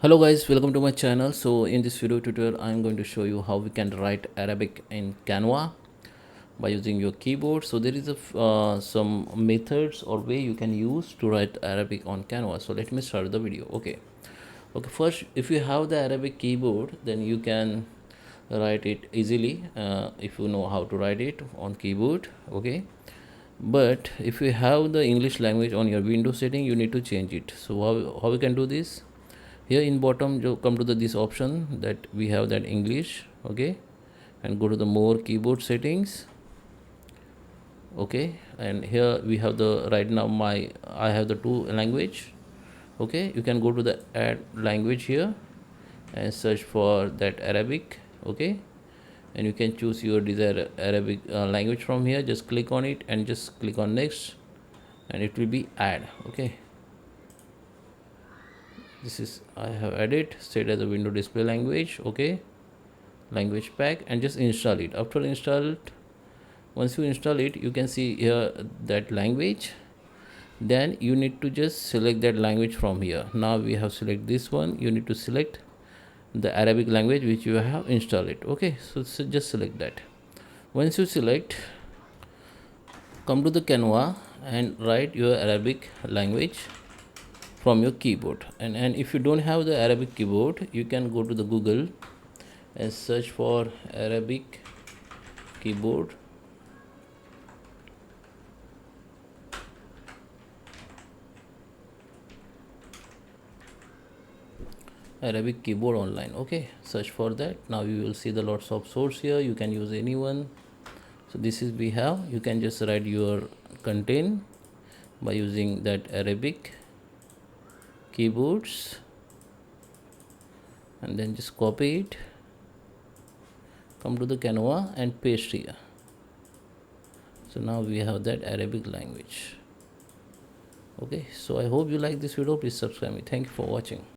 Hello guys, welcome to my channel. So in this video tutorial I am going to show you how we can write Arabic in Canva by using your keyboard. So there is some methods or way you can use to write Arabic on Canva. So let me start the video. Okay, first, if you have the Arabic keyboard, then you can write it easily if you know how to write it on keyboard. Okay, but if you have the English language on your Windows setting, you need to change it. So how we can do this? Here in bottom you come to this option that we have that English. Okay, and go to the more keyboard settings. Okay, and here we have the right now I have the two language. Okay, you can go to the add language here and search for that Arabic. Okay, and you can choose your desired Arabic language from here. Just click on it and just click on next, and it will be add. Okay, this is I have added set as a window display language. Okay, language pack, and just install it. After install it, once you install it, you can see here that language. Then you need to just select that language from here. Now we have select this one. You need to select the Arabic language which you have installed it. Okay, so just select that. Once you select, come to the Canva and write your Arabic language from your keyboard. And if you don't have the Arabic keyboard, you can go to the Google and search for Arabic keyboard. Arabic keyboard online. Okay, search for that. Now you will see the lots of source here. You can use anyone. So this is we have. You can just write your content by using that Arabic keyboards, and then just copy it, come to the Canva and paste here. So now we have that Arabic language. Okay, so I hope you like this video. Please subscribe me. Thank you for watching.